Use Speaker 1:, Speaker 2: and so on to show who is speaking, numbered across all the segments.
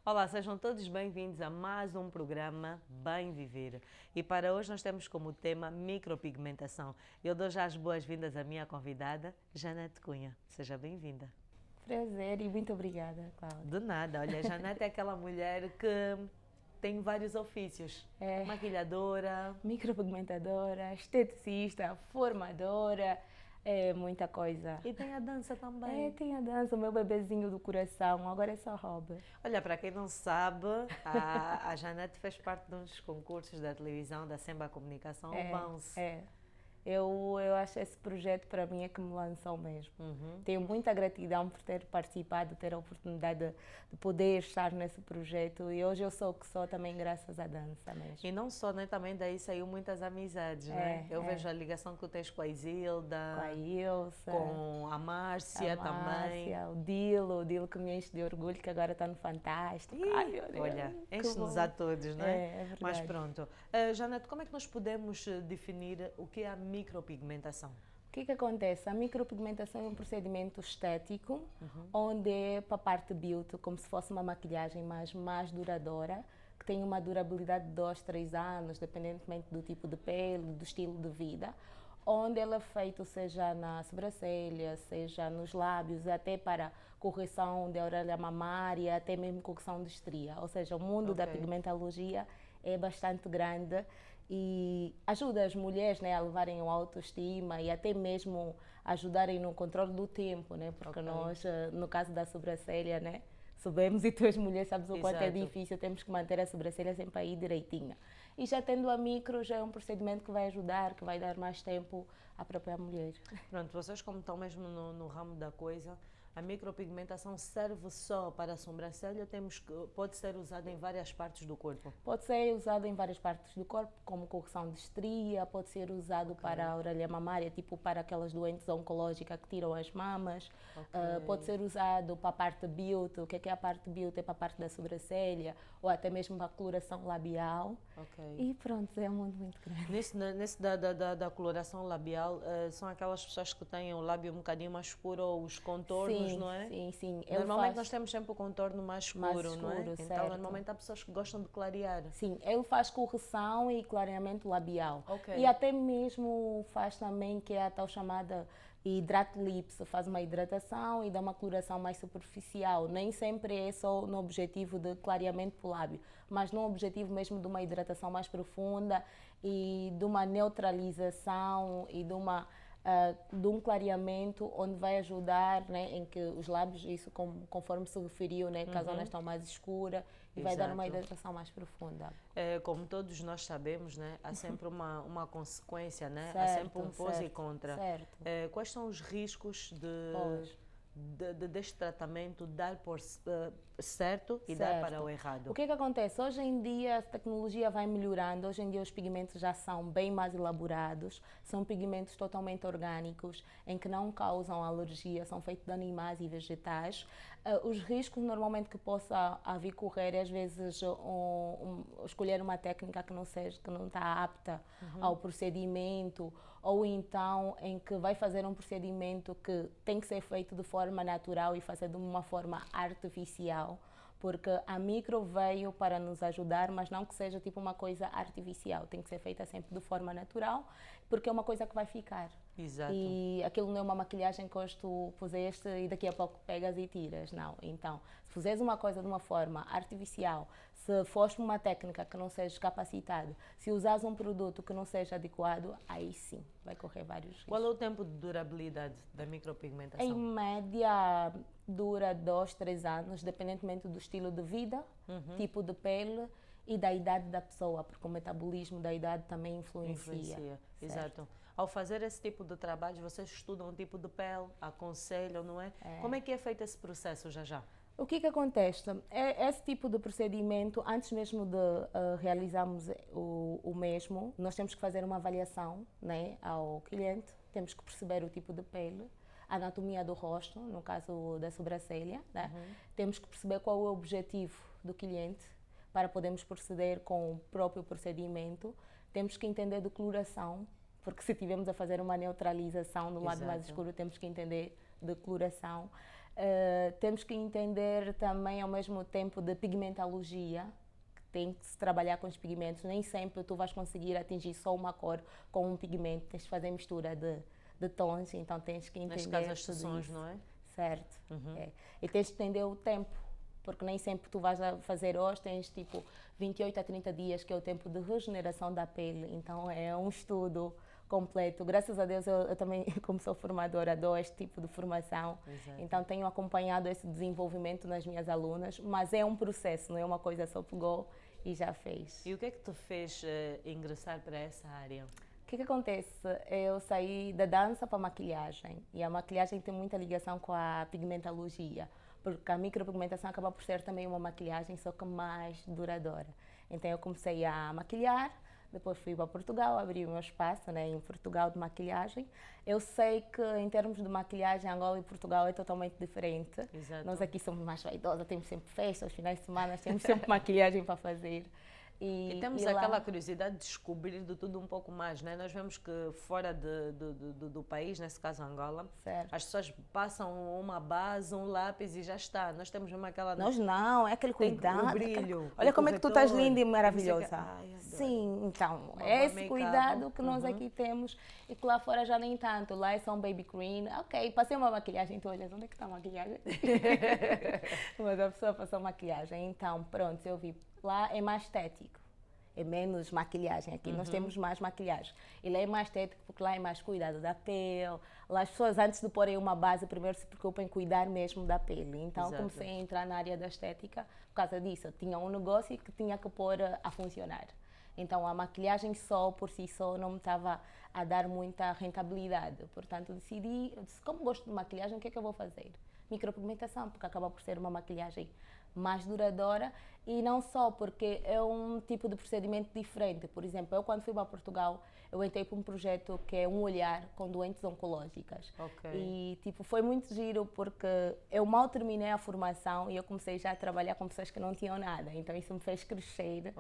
Speaker 1: Olá, sejam todos bem-vindos a mais um programa Bem Viver. E para hoje nós temos como tema micropigmentação. Eu dou já as boas-vindas à minha convidada, Janete Cunha. Seja bem-vinda.
Speaker 2: Prazer e muito obrigada, Cláudia.
Speaker 1: De nada, olha, a Janete é aquela mulher que tem vários ofícios. Maquilhadora,
Speaker 2: Micropigmentadora, esteticista, formadora, muita coisa.
Speaker 1: e tem a dança também.
Speaker 2: Tem a dança, o meu bebezinho do coração, agora é só hobby.
Speaker 1: Olha, para quem não sabe, a Janete fez parte de um dos concursos da televisão da Semba Comunicação, o Bounce.
Speaker 2: Eu acho esse projeto para mim é que me lançou mesmo. Tenho muita gratidão por ter participado, ter a oportunidade de poder estar nesse projeto e hoje eu sou o que sou também graças à dança mesmo.
Speaker 1: E não só, né? Também daí saiu muitas amizades, né? Eu vejo a ligação que tu tens com a Isilda,
Speaker 2: com a Ilsa,
Speaker 1: com a Márcia também.
Speaker 2: O Dilo que me enche de orgulho que agora está no Fantástico. Ai, meu Deus,
Speaker 1: olha, enche-nos a todos, não
Speaker 2: é verdade.
Speaker 1: Mas pronto. Janete, como é que nós podemos definir o que é a micropigmentação?
Speaker 2: O que acontece? A micropigmentação é um procedimento estético, onde é para a parte beauty, como se fosse uma maquilhagem mais duradoura, que tem uma durabilidade de 2, 3 anos, dependentemente do tipo de pele, do estilo de vida, onde ela é feita, seja na sobrancelha, seja nos lábios, até para correção da orelha mamária, até mesmo correção de estria. Ou seja, o mundo da pigmentologia é bastante grande e ajuda as mulheres, né, a levarem a autoestima e até mesmo ajudarem no controle do tempo, né, porque nós, no caso da sobrancelha, né, sabemos e tu és mulher, sabes o quanto é difícil, temos que manter a sobrancelha sempre aí direitinha. E já tendo a micro, já é um procedimento que vai ajudar, que vai dar mais tempo à própria mulher.
Speaker 1: Pronto, vocês como estão mesmo no ramo da coisa, a micropigmentação serve só para a sobrancelha ou pode ser usada em várias partes do corpo?
Speaker 2: Pode ser usado em várias partes do corpo, como correção de estria, pode ser usado para a orelha mamária, tipo para aquelas doentes oncológicas que tiram as mamas. Pode ser usado para a parte beauty. O que é a parte beauty? É para a parte da sobrancelha, ou até mesmo para a coloração labial. E pronto, é um mundo muito grande.
Speaker 1: Nesse da coloração labial, são aquelas pessoas que têm o lábio um bocadinho mais escuro ou os contornos, não é?
Speaker 2: Sim.
Speaker 1: Normalmente nós temos sempre o contorno mais escuro, não é?
Speaker 2: Certo.
Speaker 1: Então, normalmente há pessoas que gostam de clarear.
Speaker 2: Sim, ele faz correção e clareamento labial. E até mesmo faz também, que é a tal chamada hidrato lips, faz uma hidratação e dá uma coloração mais superficial. Nem sempre é só no objetivo de clareamento para o lábio, mas no objetivo mesmo de uma hidratação mais profunda e de uma neutralização e de um clareamento onde vai ajudar, né, em que os lábios, isso conforme se referiu, né, que as zonas estão mais escuras e vai dar uma hidratação mais profunda.
Speaker 1: Como todos nós sabemos, né, há sempre uma consequência, né? Há sempre um pós e contra. Quais são os riscos deste tratamento dar por certo e dar para o errado?
Speaker 2: O que acontece? Hoje em dia a tecnologia vai melhorando, hoje em dia os pigmentos já são bem mais elaborados, são pigmentos totalmente orgânicos, em que não causam alergia, são feitos de animais e vegetais. Os riscos normalmente que possa haver correr é às vezes escolher uma técnica que não está apta ao procedimento, ou então em que vai fazer um procedimento que tem que ser feito de forma natural e fazer de uma forma artificial, porque a micro veio para nos ajudar, mas não que seja tipo uma coisa artificial, tem que ser feita sempre de forma natural, porque é uma coisa que vai ficar.
Speaker 1: Exato.
Speaker 2: E aquilo não é uma maquilhagem que hoje tu puseste e daqui a pouco pegas e tiras, não. Então, se fizeres uma coisa de uma forma artificial, se fores uma técnica que não seja capacitada, se usares um produto que não seja adequado, aí sim, vai correr vários riscos.
Speaker 1: Qual é o tempo de durabilidade da micropigmentação?
Speaker 2: Em média, dura 2, 3 anos, dependentemente do estilo de vida, tipo de pele e da idade da pessoa, porque o metabolismo da idade também influencia.
Speaker 1: Exato. Ao fazer esse tipo de trabalho, vocês estudam um tipo de pele, aconselham, não é? Como é que é feito esse processo já?
Speaker 2: O que acontece? Esse tipo de procedimento, antes mesmo de realizarmos o mesmo, nós temos que fazer uma avaliação, né, ao cliente, temos que perceber o tipo de pele, a anatomia do rosto, no caso da sobrancelha, né? Temos que perceber qual é o objetivo do cliente para podermos proceder com o próprio procedimento. Temos que entender de coloração, porque se tivermos a fazer uma neutralização no lado mais escuro, temos que entender de coloração. Temos que entender também, ao mesmo tempo, de pigmentologia, que tem que se trabalhar com os pigmentos. Nem sempre tu vais conseguir atingir só uma cor com um pigmento, tens de fazer mistura de tons, então tens que entender.
Speaker 1: Neste caso, as sessões, não é?
Speaker 2: Certo. É. E tens de entender o tempo, porque nem sempre tu vais a fazer hoje, tens tipo 28 a 30 dias, que é o tempo de regeneração da pele, então é um estudo completo. Graças a Deus eu também, como sou formadora, dou este tipo de formação. Exato. Então tenho acompanhado esse desenvolvimento nas minhas alunas, mas é um processo, não é uma coisa só pegou e já fez.
Speaker 1: E o que é que te fez ingressar para essa área?
Speaker 2: O que acontece? Eu saí da dança para a maquilhagem, e a maquilhagem tem muita ligação com a pigmentologia, porque a micropigmentação acaba por ser também uma maquilhagem, só que mais duradoura. Então eu comecei a maquilhar, depois fui para Portugal, abri o meu espaço, né, em Portugal, de maquilhagem. Eu sei que em termos de maquilhagem, Angola e Portugal é totalmente diferente.
Speaker 1: Exato.
Speaker 2: Nós aqui somos mais vaidosas, temos sempre festas, os finais de semana temos sempre maquilhagem para fazer.
Speaker 1: E temos aquela curiosidade de descobrir de tudo um pouco mais, né? Nós vemos que fora do país, nesse caso Angola, certo, as pessoas passam uma base, um lápis e já está. Nós temos mesmo aquela...
Speaker 2: Nós não, é aquele cuidado.
Speaker 1: O brilho,
Speaker 2: olha como é que tu estás linda e maravilhosa.
Speaker 1: Ai,
Speaker 2: sim, então, é esse cuidado que nós aqui temos e que lá fora já nem tanto. Lá é só um baby cream. Ok, passei uma maquilhagem, tu olhas, onde é que está a maquilhagem? Mas a pessoa passou maquilhagem. Então, pronto, eu vi. Lá é mais estético, é menos maquilhagem. Aqui nós temos mais maquilhagem. E lá é mais estético porque lá é mais cuidado da pele. Lá as pessoas, antes de porem uma base, primeiro se preocupam em cuidar mesmo da pele. Então comecei a entrar na área da estética por causa disso. Eu tinha um negócio que tinha que pôr a funcionar. Então a maquilhagem só, por si só, não me estava a dar muita rentabilidade. Portanto decidi, como gosto de maquilhagem, o que é que eu vou fazer? Micropigmentação, porque acaba por ser uma maquilhagem mais duradoura, e não só porque é um tipo de procedimento diferente. Por exemplo, eu quando fui para Portugal, eu entrei para um projeto que é um olhar com doentes oncológicas.
Speaker 1: Okay.
Speaker 2: E tipo, foi muito giro porque eu mal terminei a formação e eu comecei já a trabalhar com pessoas que não tinham nada. Então isso me fez crescer,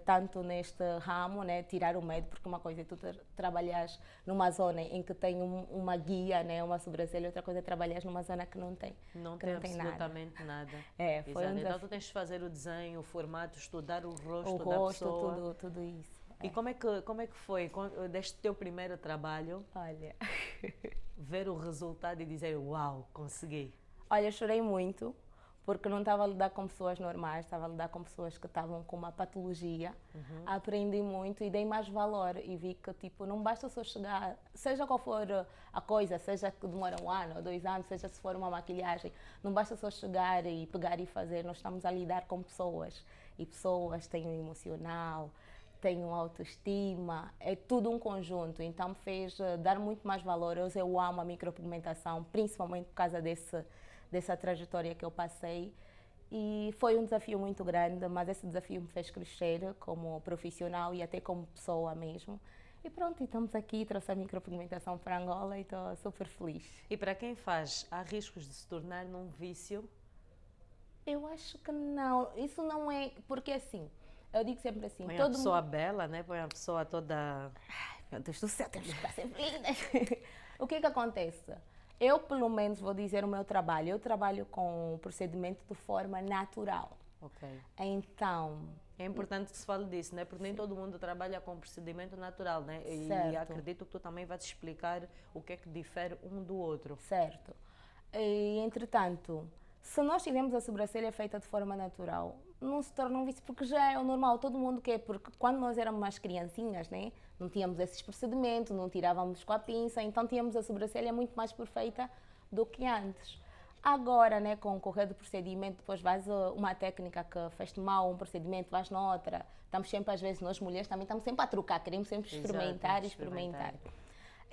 Speaker 2: tanto neste ramo, né, tirar o medo, porque uma coisa é tu trabalhas numa zona em que tem uma guia, né, uma sobrancelha, outra coisa é trabalhar numa zona que não tem,
Speaker 1: não tem absolutamente nada.
Speaker 2: É, foi
Speaker 1: então tu tens de fazer o desenho, o formato, estudar o rosto da pessoa.
Speaker 2: Tudo isso.
Speaker 1: E como é que foi, deste teu primeiro trabalho,
Speaker 2: olha,
Speaker 1: ver o resultado e dizer, uau, consegui?
Speaker 2: Olha, eu chorei muito, porque não estava a lidar com pessoas normais, estava a lidar com pessoas que estavam com uma patologia. Aprendi muito e dei mais valor e vi que tipo, não basta só chegar, seja qual for a coisa, seja que demora 1 ano ou 2 anos, seja se for uma maquilhagem, não basta só chegar e pegar e fazer, nós estamos a lidar com pessoas e pessoas têm um emocional, têm uma autoestima, é tudo um conjunto, então me fez dar muito mais valor. Eu amo a micropigmentação, principalmente por causa dessa trajetória que eu passei, e foi um desafio muito grande, mas esse desafio me fez crescer como profissional e até como pessoa mesmo. E pronto, estamos aqui, trouxe a micropigmentação para Angola e estou super feliz.
Speaker 1: E para quem faz, há riscos de se tornar num vício?
Speaker 2: Eu acho que não, isso não é, porque assim, eu digo sempre assim...
Speaker 1: Põe a pessoa bela, né? Põe a pessoa toda...
Speaker 2: Ai, meu Deus do céu, temos que estar sempre lindas. O que acontece? Eu, pelo menos, vou dizer o meu trabalho. Eu trabalho com o procedimento de forma natural.
Speaker 1: Ok.
Speaker 2: Então...
Speaker 1: É importante que se fale disso, né? Porque nem todo mundo trabalha com procedimento natural, né?
Speaker 2: Certo.
Speaker 1: E acredito que tu também vais explicar o que é que difere um do outro.
Speaker 2: Certo. E, entretanto, se nós tivermos a sobrancelha feita de forma natural, não se torna um vício, porque já é o normal, todo mundo quer, porque quando nós éramos mais criancinhas, né, não tínhamos esses procedimentos, não tirávamos com a pinça, então tínhamos a sobrancelha muito mais perfeita do que antes. Agora, né, com o correr do procedimento, depois vais uma técnica que fez-te mal, um procedimento, vais noutra, estamos sempre, às vezes, nós mulheres também estamos sempre a trocar, queremos sempre experimentar.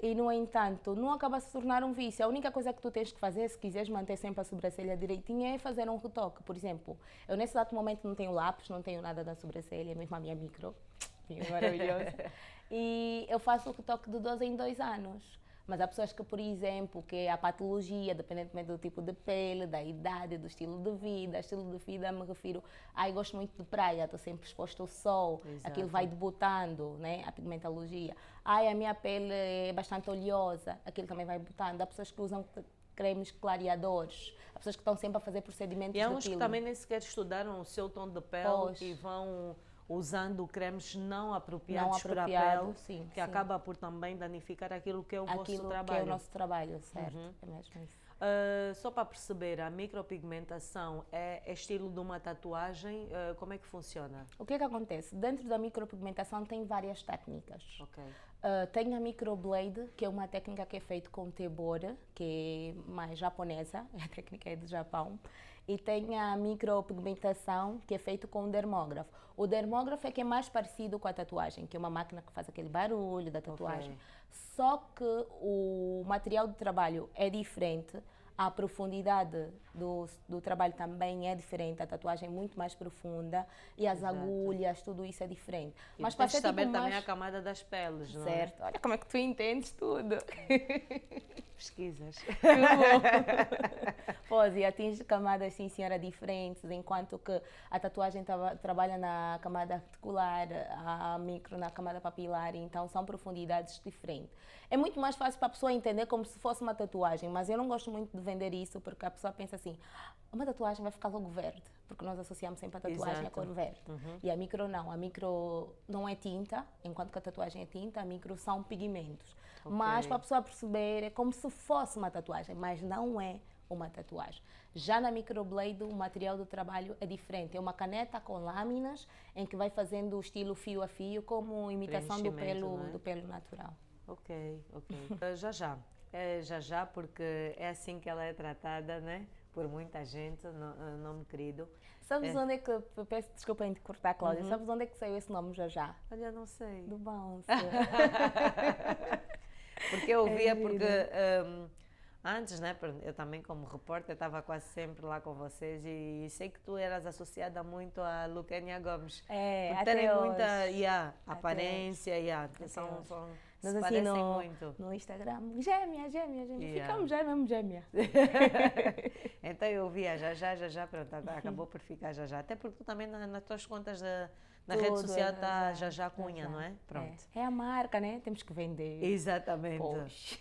Speaker 2: E, no entanto, não acaba de se tornar um vício. A única coisa que tu tens que fazer, se quiseres manter sempre a sobrancelha direitinha, é fazer um retoque. Por exemplo, eu nesse exato momento não tenho lápis, não tenho nada na sobrancelha, mesmo a minha micro, é maravilhosa. E eu faço o retoque de 2 em 2 anos. Mas há pessoas que, por exemplo, que é a patologia, independentemente do tipo de pele, da idade, do estilo de vida. Estilo de vida me refiro, gosto muito de praia, estou sempre exposto ao sol,
Speaker 1: Exato.
Speaker 2: Aquilo vai debutando, né? A pigmentologia. A minha pele é bastante oleosa, aquilo também vai botando. Há pessoas que usam cremes clareadores. Há pessoas que estão sempre a fazer procedimentos
Speaker 1: e há uns
Speaker 2: de
Speaker 1: que também nem sequer estudaram o seu tom de pele e vão usando cremes não apropriados para a pele,
Speaker 2: sim,
Speaker 1: que acaba por também danificar aquilo que é o vosso trabalho.
Speaker 2: Que é o nosso trabalho, certo? É mesmo isso.
Speaker 1: Só para perceber, a micropigmentação é estilo de uma tatuagem? Como é que funciona?
Speaker 2: O que é que acontece? Dentro da micropigmentação tem várias técnicas.
Speaker 1: Okay.
Speaker 2: Tem a microblade, que é uma técnica que é feita com tebora, que é mais japonesa, a técnica é do Japão. E tem a micropigmentação, que é feita com o dermógrafo. O dermógrafo é que é mais parecido com a tatuagem, que é uma máquina que faz aquele barulho da tatuagem. Okay. Só que o material de trabalho é diferente, a profundidade do trabalho também é diferente, a tatuagem é muito mais profunda e as agulhas, tudo isso é diferente.
Speaker 1: E mas para saber também a camada das peles, não é?
Speaker 2: Certo. Olha como é que tu entendes tudo.
Speaker 1: Pesquisas.
Speaker 2: Pois, e atinge camadas, sim senhora, diferentes, enquanto que a tatuagem trabalha na camada articular, a micro na camada papilar, então são profundidades diferentes. É muito mais fácil para a pessoa entender como se fosse uma tatuagem, mas eu não gosto muito de vender isso, porque a pessoa pensa assim, uma tatuagem vai ficar logo verde, porque nós associamos sempre a tatuagem à cor verde. E a micro não é tinta, enquanto que a tatuagem é tinta, a micro são pigmentos. Okay. Mas para a pessoa perceber, é como se fosse uma tatuagem, mas não é uma tatuagem. Já na microblade, o material do trabalho é diferente. É uma caneta com lâminas, em que vai fazendo o estilo fio a fio, como imitação do pelo natural.
Speaker 1: Ok. Já, porque é assim que ela é tratada, né? Por muita gente, nome querido.
Speaker 2: Sabes onde é que, peço desculpa em te cortar, Cláudia, sabes onde é que saiu esse nome Já?
Speaker 1: Olha, não sei.
Speaker 2: Do Bounce.
Speaker 1: Porque eu ouvia, antes, né, eu também como repórter estava quase sempre lá com vocês e sei que tu eras associada muito a Luquénia Gomes.
Speaker 2: Por
Speaker 1: terem muita aparência,
Speaker 2: nós
Speaker 1: se
Speaker 2: assim
Speaker 1: muito.
Speaker 2: No Instagram, gêmea. Ficamos gêmea.
Speaker 1: Então eu via Já, pronto, acabou por ficar Já. Até porque tu também nas tuas contas na rede social está Já Cunha, não é? Pronto.
Speaker 2: É a marca, né? Temos que vender.
Speaker 1: Exatamente.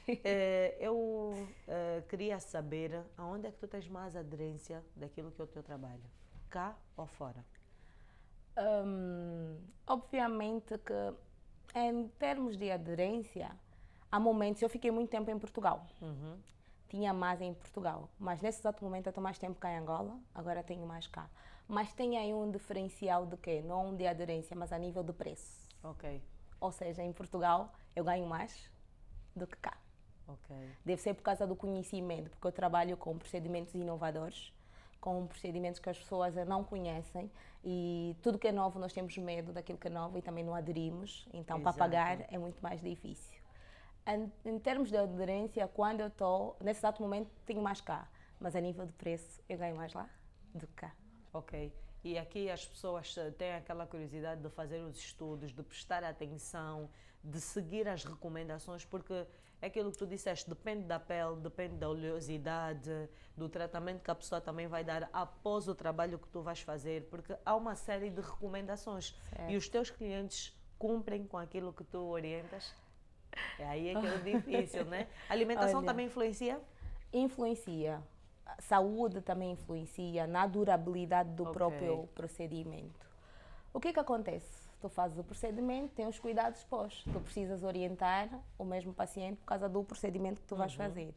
Speaker 1: Eu queria saber aonde é que tu tens mais aderência daquilo que é o teu trabalho, cá ou fora?
Speaker 2: Obviamente que em termos de aderência, há momentos, eu fiquei muito tempo em Portugal. Tinha mais em Portugal, mas nesse exato momento eu estou mais tempo cá em Angola, agora tenho mais cá. Mas tem aí um diferencial de quê? Não de aderência, mas a nível de preço.
Speaker 1: Ok.
Speaker 2: Ou seja, em Portugal eu ganho mais do que cá.
Speaker 1: Ok.
Speaker 2: Deve ser por causa do conhecimento, porque eu trabalho com procedimentos inovadores, com procedimentos que as pessoas não conhecem e tudo que é novo nós temos medo daquilo que é novo e também não aderimos, então para pagar é muito mais difícil. Em termos de aderência, quando eu estou, nesse exato momento tenho mais cá, mas a nível de preço eu ganho mais lá do que cá.
Speaker 1: Ok. E aqui as pessoas têm aquela curiosidade de fazer os estudos, de prestar atenção, de seguir as recomendações, porque é aquilo que tu disseste, depende da pele, depende da oleosidade, do tratamento que a pessoa também vai dar após o trabalho que tu vais fazer, porque há uma série de recomendações. Certo. E os teus clientes cumprem com aquilo que tu orientas? É aí que é difícil, né? A alimentação também influencia?
Speaker 2: Influencia. A saúde também influencia na durabilidade do próprio procedimento. O que acontece? Tu fazes o procedimento, tem os cuidados pós. Tu precisas orientar o mesmo paciente por causa do procedimento que tu vais fazer.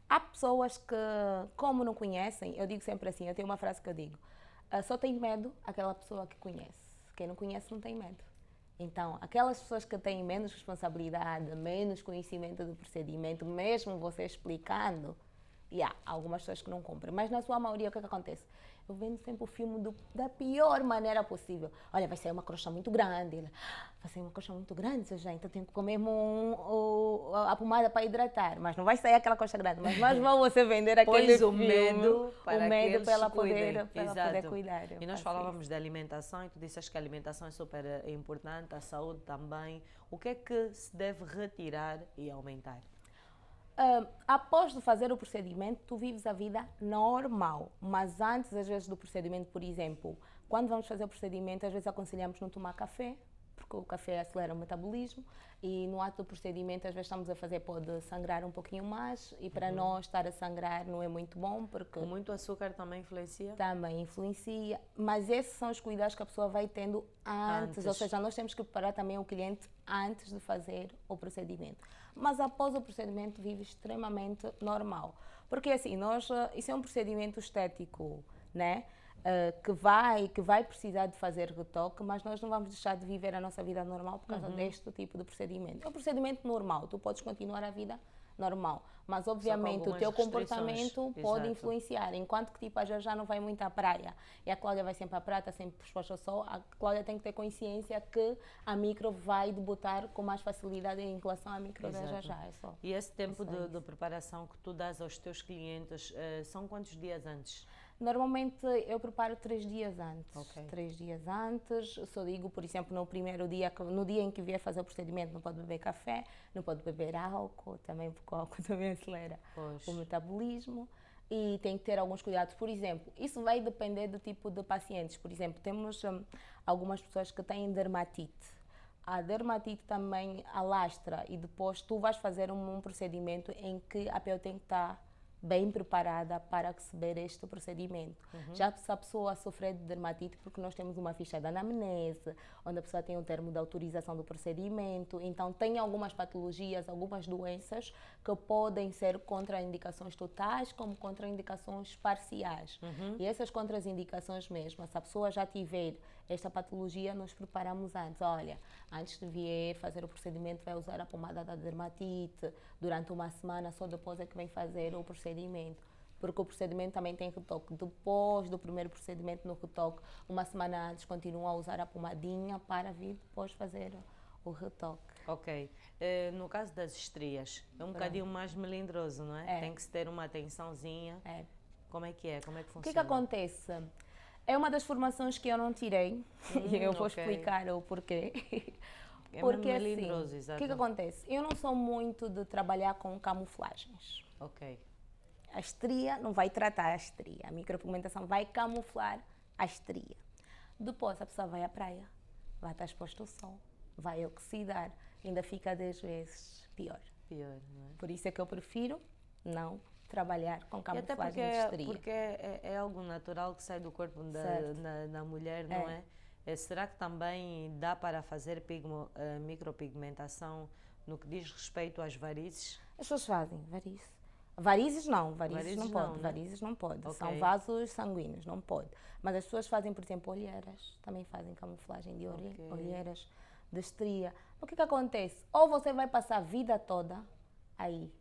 Speaker 2: Há pessoas que, como não conhecem, eu digo sempre assim, eu tenho uma frase que eu digo, só tem medo aquela pessoa que conhece. Quem não conhece não tem medo. Então, aquelas pessoas que têm menos responsabilidade, menos conhecimento do procedimento, mesmo você explicando, há algumas pessoas que não compram. Mas na sua maioria, o que acontece? Eu vendo sempre o filme da pior maneira possível. Olha, vai sair uma crosta muito grande. Vai sair uma crosta muito grande, já, então tenho que comer a pomada para hidratar. Mas não vai sair aquela crosta grande. Mas mais vale você vender aquele filme,
Speaker 1: medo para
Speaker 2: ela poder cuidar.
Speaker 1: E nós falávamos de alimentação e tu disseste que a alimentação é super importante, a saúde também. O que é que se deve retirar e aumentar?
Speaker 2: Após de fazer o procedimento, tu vives a vida normal, mas antes, às vezes, do procedimento, por exemplo, quando vamos fazer o procedimento, às vezes aconselhamos não tomar café, porque porque o café acelera o metabolismo e no ato do procedimento, às vezes estamos a fazer, pode sangrar um pouquinho mais e para nós estar a sangrar não é muito bom, porque...
Speaker 1: Muito açúcar também influencia?
Speaker 2: Também influencia, mas esses são os cuidados que a pessoa vai tendo antes. Ou seja, nós temos que preparar também o cliente antes de fazer o procedimento. Mas após o procedimento vive extremamente normal. Porque assim, isso é um procedimento estético, né? Que vai precisar de fazer retoque, mas nós não vamos deixar de viver a nossa vida normal por causa deste tipo de procedimento. É um procedimento normal, tu podes continuar a vida normal, mas obviamente o teu comportamento pode influenciar, enquanto que tipo a já não vai muito à praia e a Cláudia vai sempre à praia, está sempre exposta ao sol, a Cláudia tem que ter consciência que a micro vai debutar com mais facilidade em relação à micro da já.
Speaker 1: E esse tempo de preparação que tu dás aos teus clientes, são quantos dias antes?
Speaker 2: Normalmente eu preparo 3 dias antes. 3 dias antes, só digo, por exemplo, no primeiro dia, no dia em que vier fazer o procedimento, não pode beber café, não pode beber álcool, também porque o álcool também acelera o metabolismo. E tem que ter alguns cuidados. Por exemplo, isso vai depender do tipo de pacientes. Por exemplo, temos algumas pessoas que têm dermatite. A dermatite também alastra e depois tu vais fazer um procedimento em que a pele tem que estar bem preparada para receber este procedimento. Já se a pessoa sofrer de dermatite, porque nós temos uma ficha de anamnese, onde a pessoa tem um termo de autorização do procedimento, então tem algumas patologias, algumas doenças que podem ser contraindicações totais, como contraindicações parciais. E essas contraindicações mesmo, se a pessoa já tiver esta patologia, nós preparamos antes. Olha, antes de vir fazer o procedimento, vai usar a pomada da dermatite, durante uma semana, só depois é que vem fazer o procedimento. Porque o procedimento também tem retoque. Depois do primeiro procedimento no retoque, uma semana antes, continua a usar a pomadinha para vir depois fazer o retoque.
Speaker 1: Ok. No caso das estrias, é um bocadinho mais melindroso, não é? Tem que se ter uma atençãozinha. Como é que é? Como é que funciona?
Speaker 2: O que é que acontece? É uma das formações que eu não tirei e eu vou explicar o porquê. Porque assim, o que acontece? Eu não sou muito de trabalhar com camuflagens. A estria não vai tratar a estria, a micropigmentação vai camuflar a estria. Depois a pessoa vai à praia, vai estar exposta ao sol, vai oxidar, ainda fica 10 vezes pior.
Speaker 1: Não é?
Speaker 2: Por isso é que eu prefiro não trabalhar com camuflagem de estria.
Speaker 1: Porque é algo natural que sai do corpo da mulher, não é? Será que também dá para fazer micropigmentação no que diz respeito às varizes?
Speaker 2: As pessoas fazem varizes. Varizes não pode.
Speaker 1: Né?
Speaker 2: Varizes não pode. São vasos sanguíneos, não pode. Mas as pessoas fazem, por exemplo, olheiras. Também fazem camuflagem de olheiras, de estria. O que acontece? Ou você vai passar a vida toda aí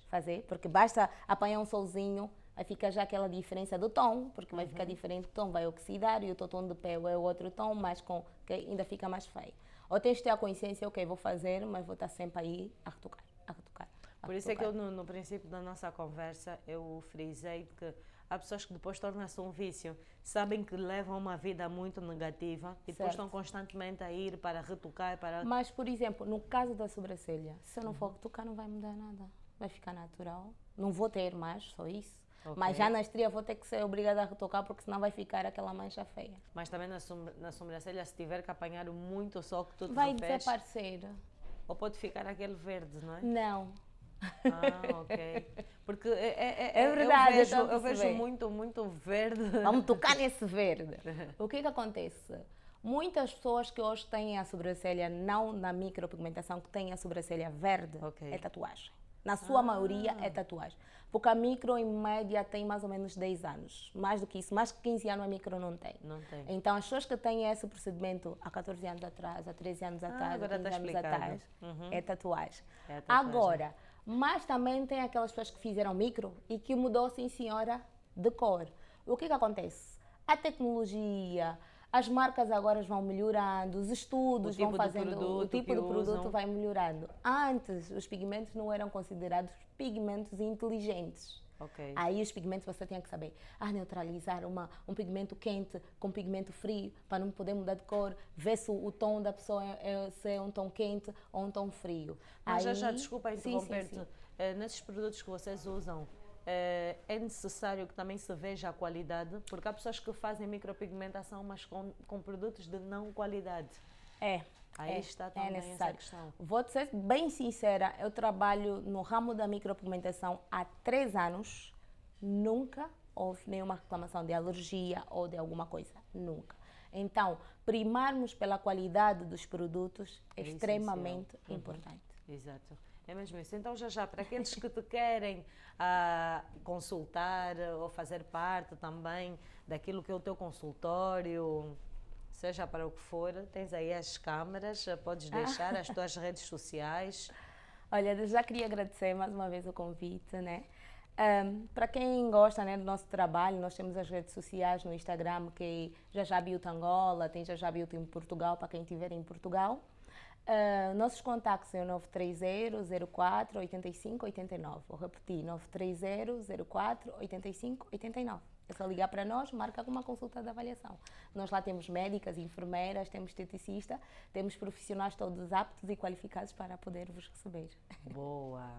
Speaker 2: fazer, porque basta apanhar um solzinho, aí fica já aquela diferença do tom, porque vai ficar diferente, o tom vai oxidar e o teu tom de pele é outro tom, mas que ainda fica mais feio. Ou tens de ter a consciência, ok, vou fazer, mas vou estar sempre aí a retocar.
Speaker 1: Por isso é que eu, no princípio da nossa conversa, eu frisei que há pessoas que depois tornam-se um vício, sabem que levam uma vida muito negativa e depois estão constantemente a ir para retocar.
Speaker 2: Mas, por exemplo, no caso da sobrancelha, se eu não for retocar, não vai mudar nada. Vai ficar natural. Não vou ter mais, só isso. Mas já na estria vou ter que ser obrigada a retocar, porque senão vai ficar aquela mancha feia.
Speaker 1: Mas também na sobrancelha, se tiver que apanhar muito sol que tu te
Speaker 2: vai desaparecer.
Speaker 1: Ou pode ficar aquele verde, não é?
Speaker 2: Não.
Speaker 1: Ok. Porque
Speaker 2: é verdade,
Speaker 1: eu vejo muito verde.
Speaker 2: Vamos tocar nesse verde. O que acontece? Muitas pessoas que hoje têm a sobrancelha, não na micropigmentação, que têm a sobrancelha verde, é tatuagem. Na sua maioria é tatuagem. Porque a micro, em média, tem mais ou menos 10 anos. Mais do que isso, mais de 15 anos a micro não tem. Então, as pessoas que têm esse procedimento há 14 anos atrás, há 13 anos atrás, há 15 anos atrás, é tatuagem. Agora, mas também tem aquelas pessoas que fizeram micro e que mudou, sim senhora, de cor. O que acontece? A tecnologia, as marcas agora vão melhorando, os estudos vão fazendo, o tipo de produto vai melhorando. Antes, os pigmentos não eram considerados pigmentos inteligentes. Aí os pigmentos você tinha que saber, neutralizar um pigmento quente com pigmento frio, para não poder mudar de cor, ver se o tom da pessoa se é um tom quente ou um tom frio.
Speaker 1: Mas já desculpa interromper-te, nesses produtos que vocês usam, é necessário que também se veja a qualidade, porque há pessoas que fazem micropigmentação, mas com produtos de não qualidade. Aí está também essa questão.
Speaker 2: Vou-te ser bem sincera, eu trabalho no ramo da micropigmentação há 3 anos, nunca houve nenhuma reclamação de alergia ou de alguma coisa, nunca. Então, primarmos pela qualidade dos produtos é extremamente importante.
Speaker 1: Exato. É mesmo isso. Então, já, para aqueles que te querem consultar ou fazer parte também daquilo que é o teu consultório, seja para o que for, tens aí as câmaras, podes deixar as tuas redes sociais.
Speaker 2: Olha, já queria agradecer mais uma vez o convite, né? Para quem gosta, né, do nosso trabalho, nós temos as redes sociais no Instagram, que é Jajá Beauty Angola, tem Jajá Beauty em Portugal, para quem estiver em Portugal. Nossos contactos é o 930-04-85-89. Vou repetir, 930-04-85-89. É só ligar para nós, marca uma consulta de avaliação. Nós lá temos médicas, enfermeiras, temos esteticista, temos profissionais todos aptos e qualificados para poder vos receber.
Speaker 1: Boa!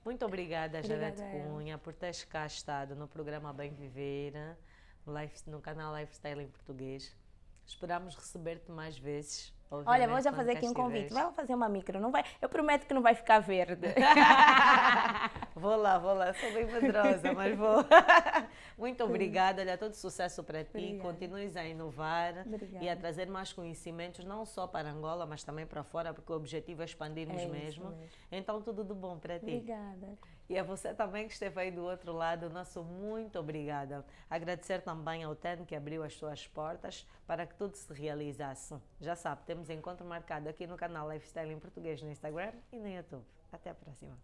Speaker 1: Muito obrigada, Janete Cunha, por teres cá estado no programa Bem Viver, no canal Lifestyle em Português. Esperamos receber-te mais vezes.
Speaker 2: Olha, vou já fazer aqui um convite. Vai fazer uma micro, não vai? Eu prometo que não vai ficar verde.
Speaker 1: Vou lá, sou bem medrosa, mas vou. Muito obrigada, olha, todo sucesso para ti. Continues a inovar e a trazer mais conhecimentos, não só para Angola, mas também para fora, porque o objetivo é expandirmos mesmo. Então, tudo de bom para ti.
Speaker 2: Obrigada.
Speaker 1: E a você também que esteve aí do outro lado, nosso muito obrigada. Agradecer também ao TEN que abriu as suas portas para que tudo se realizasse. Já sabe, temos encontro marcado aqui no canal Lifestyle em Português no Instagram e no YouTube. Até a próxima.